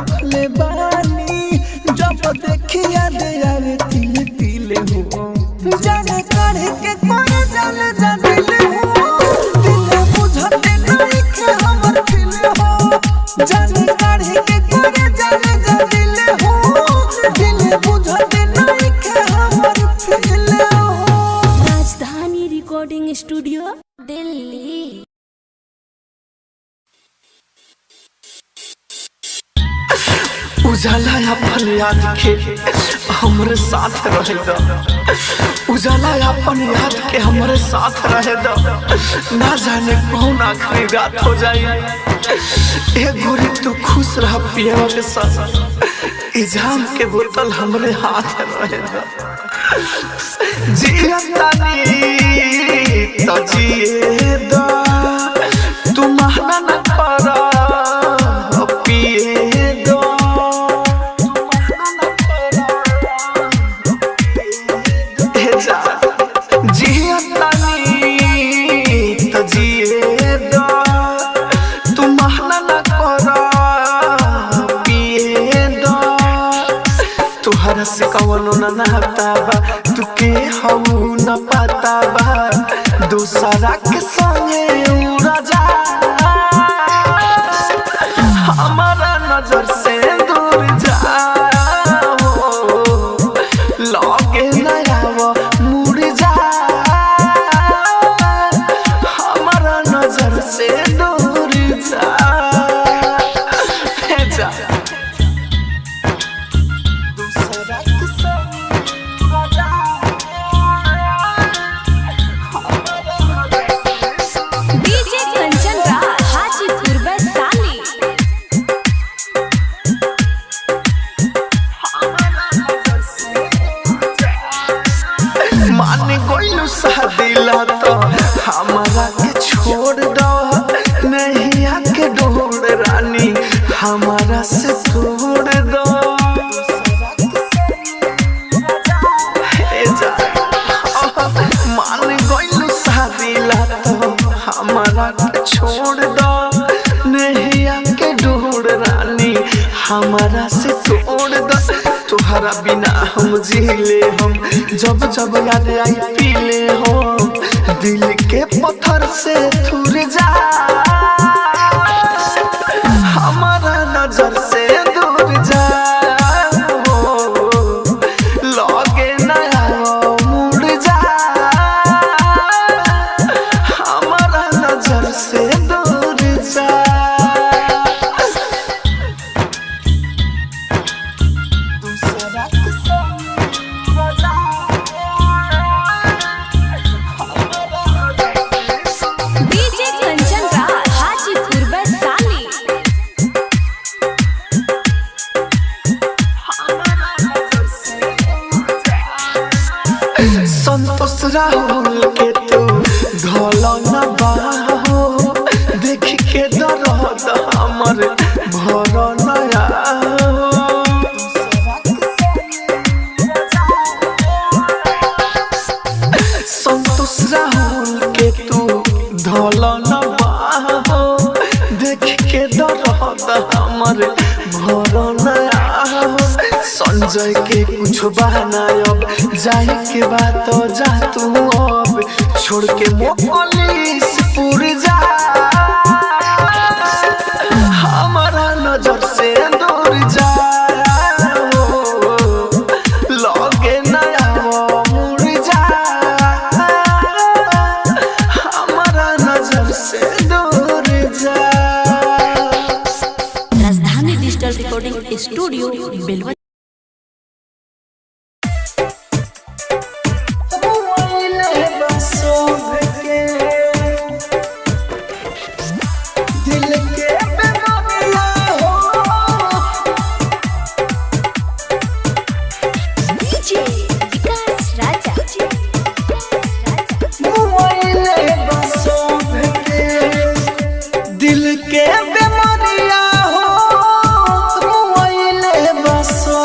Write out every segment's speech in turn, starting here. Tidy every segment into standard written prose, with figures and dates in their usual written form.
रखले बानी जब देखिया दे यार तिल तिल हो जाने काढ़े के कोई जाने जाने हो दिल बुझते नहीं के हमर दिल हो जाने काढ़े के कोई जाने जाने हो दिल बुझते नहीं के हमर दिल हो। राजधानी रिकॉर्डिंग स्टूडियो दिल्ली। उजाला अपन याद के हमरे साथ रहे द उजाला अपन याद के हमरे साथ रहे द ना जाने कौन आखिरी रात हो जाए ए गोरी तू खुश रह पिया के साथ इजाम के बोतल हमरे हाथ रहे द जियतानी तो जिए द तू महना न करा पिए तुहरा से कवनो न नहता बा तू के हऊ न पता बा दूसरा के संगे उड़ा जा हमारा नजर से दूर जा लगे न आवो मुड़ जा हमारा नजर से दूर जा जा दिला तो हमारा के छोड़ दो नहीं आके ढूंढ रानी हमारा से तोड़ दो मान गइलू दिला तो हमारा के छोड़ दो नहीं आके ढूंढ रानी हमारा से तोड़ दो तुहरा बिना हम जीले हम जब जब याद आई पीले हो दिल के पत्थर से थूर जा हमारा नजर से दूर जा लगे न आओ मुड़ जा हमारा नजर से दूर जा संतोष राहुल के तू धोलो न बाहो देख के दर्द हमर भर नया संतोष राहुल के तू धोलो न बाहो देख के दर्द हमर भर नया संजय के कुछ बहाना अब जाए के बात तो जा तू अब छोड़ के मोलिस पुर जा हमारा नजर से दूर जा लगे न आओ मुड़ जा हमारा नजर से दूर जा। राजधानी डिजिटल रिकॉर्डिंग स्टूडियो बेलवा। दिल के बीमारियां हो रोइले बसो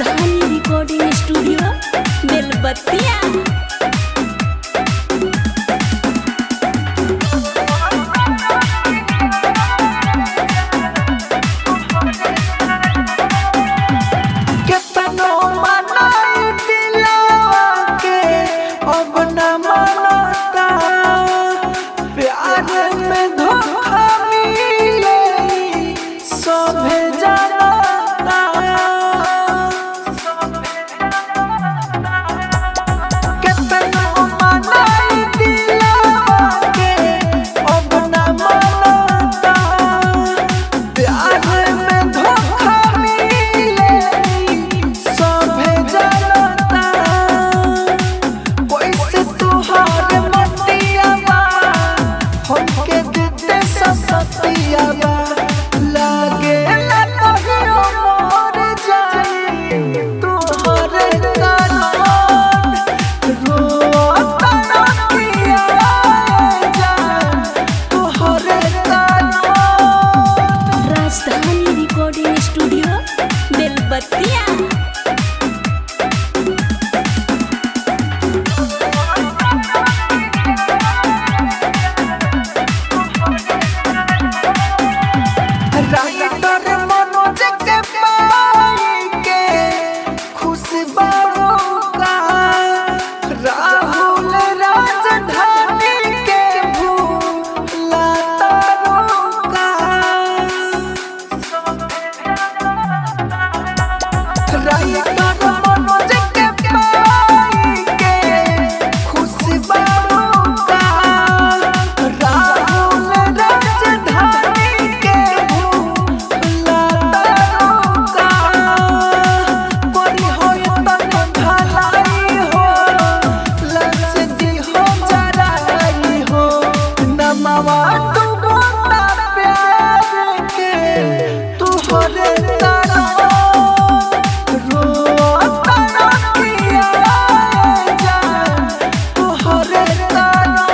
राजधानी रिकॉर्डिंग स्टूडियो बेलबत्तिया। कितनो मनाई दिलवा के अब न मनता, प्यार में धोखा मिले सभे जानता। कितनो मनाई दिलवा के अब न मनता, प्यार में धोखा मिले सभे जानता। कैसे तुहार मतियाबा हमके देते ससतियाबा, लागे ला कहियो मर जाई तुहरे कारण। रोता रखिया जान तुहरे कारण। राजधानी रिकॉर्डिंग स्टूडियो बेलबत्तिया। राइटर मनोज के पाई के खुश बाबूका, राहुल राजधानी के भूलाता रोका। राइटर मनोज के पाई के खुश बाबूका, राहुल राजधानी के भूलाता रोका। बड़ी हो तन भलाई हो, लस दी हो जराई हो, नमवा डूबता प्यार के तुहरे तरफ। रोता रखिया जान तुहरे तरफ।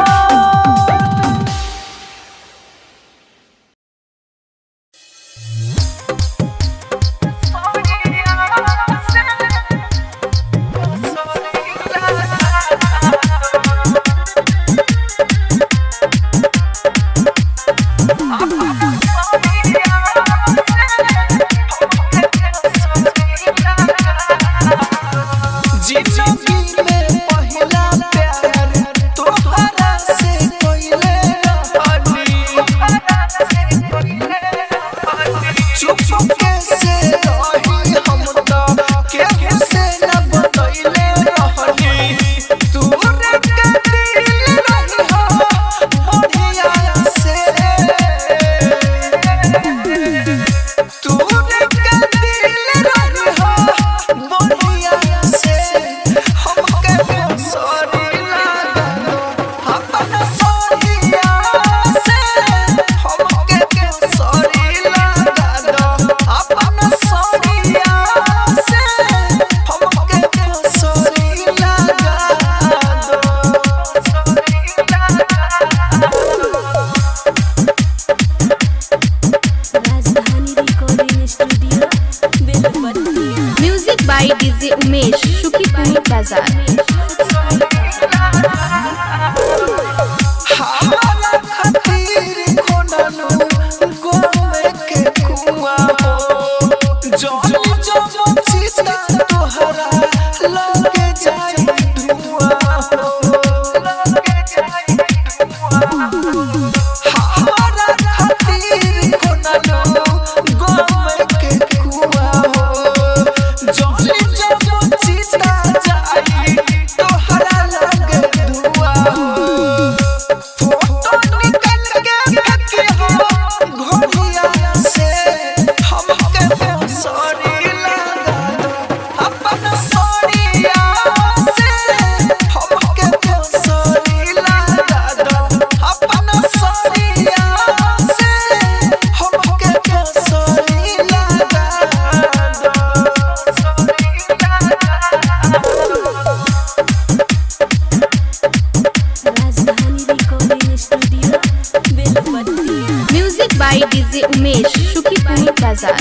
जिंदगी में पहिला प्यार तोहरा से कइले रहनी। चुपके से रही हम तो केहू से न बतइले रहनी। तोरे के दिल रही हो बढ़िया से, तोरे के दिल रही हो बढ़िया से। हमके सॉरी लागलो अपन सॉरीया से, हमके सॉरी लागलो अपन सॉरीया से, हमके सॉरी लागलो। Rajdhani recording studio Belbatiya. Music by DJ Umesh, Shukipur बाजार। हमारा खातिर खोनलू गोमे के कुआं हो, जब जब चिता तोहरा लगे जाई धुआं हो। हमारा खातिर खोनलू गोमे के कुआं हो, जब जब चिता जाई तोहरा लगे धुआं हो। फोटो निकल के फेंकी हो घोड़िया से, हमके सॉरी लागलो अपन सॉरीया से, हमके सॉरी लागलो अपन सॉरीया से, हमके सॉरी लागलो। Rajdhani recording studio Belbatiya. Music by DJ Umesh, Shukipur बाजार।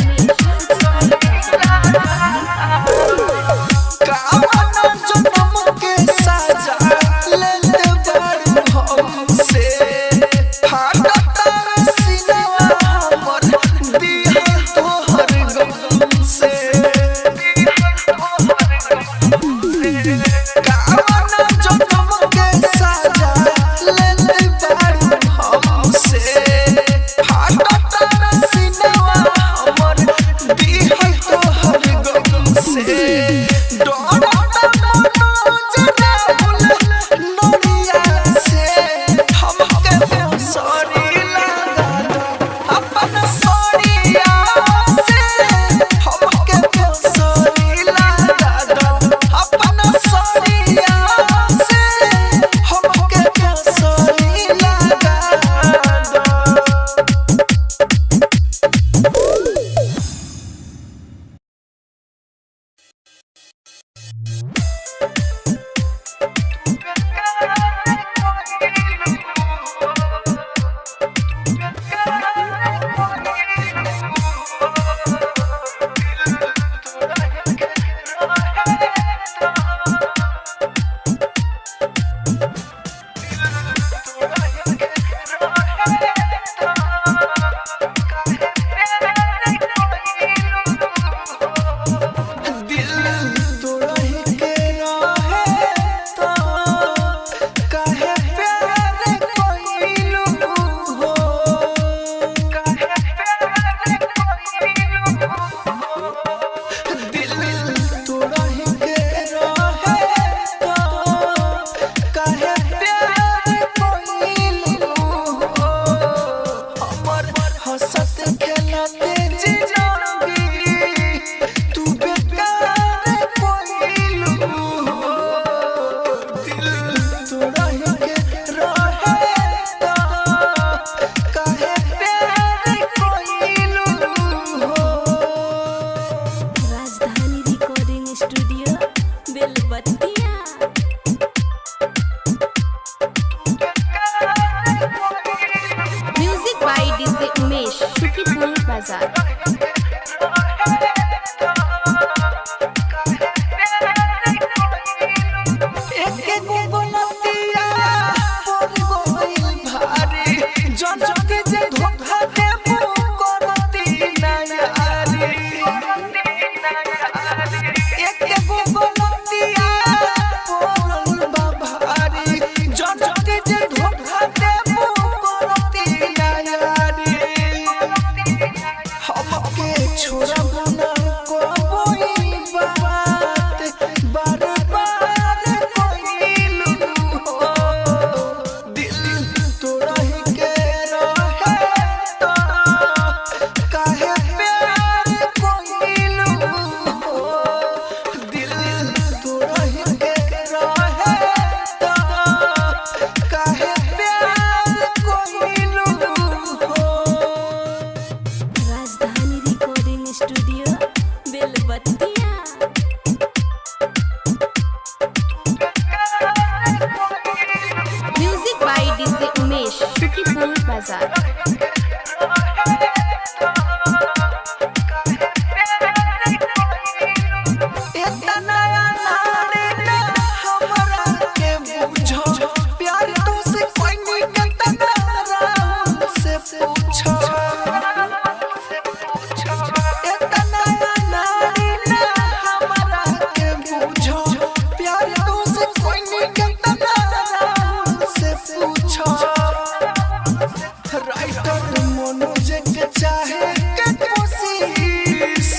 चाहे के कोशिश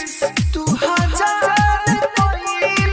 तू हजार कोई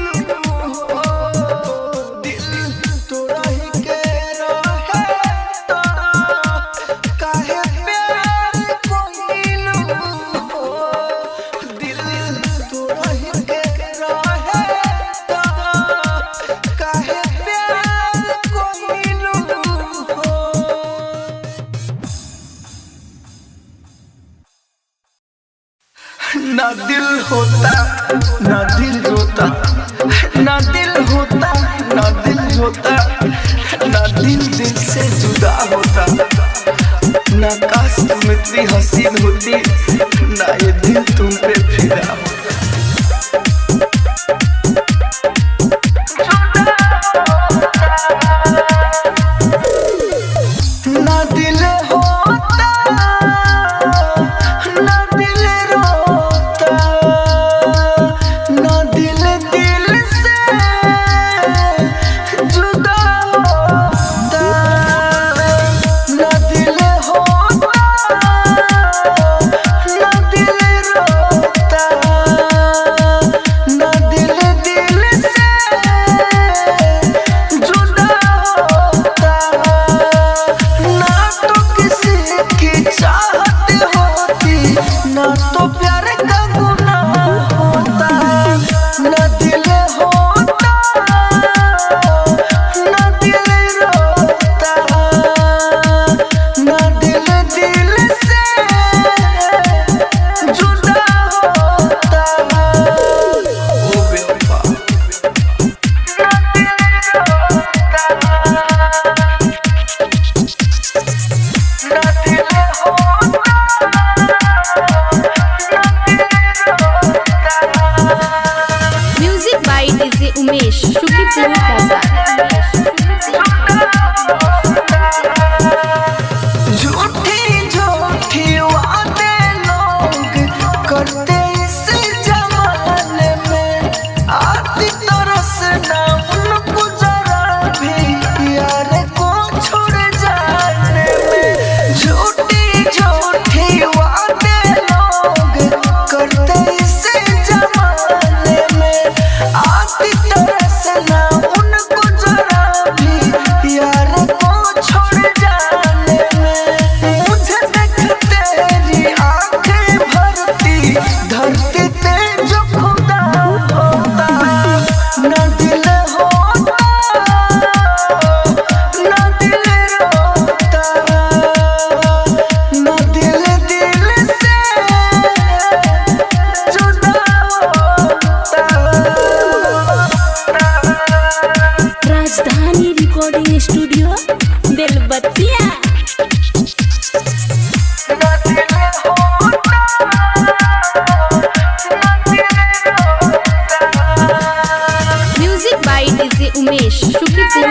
डीजे उमेश शुकीपुर बाजार। झूठी झूठी वादे लोग करते इस जमाने में, आती तरस ना उनको जरा भी यार को छोड़ जाने में। झूठी झूठी वादे लोग करते इस जमाने में, आती तरस ना उनको जरा भी यार को छोड़ जाने में। मुझे देख तेरी आंखें भरती धरती पे जो खुदा होता, ना दिल होता ना दिल रोता, ना दिल दिल से जुदा होता। राजधानी रिकॉर्डिंग स्टूडियो बेलबत्तिया। ना दिल होता ना दिल रोता। Music by DJ Umesh Shukipur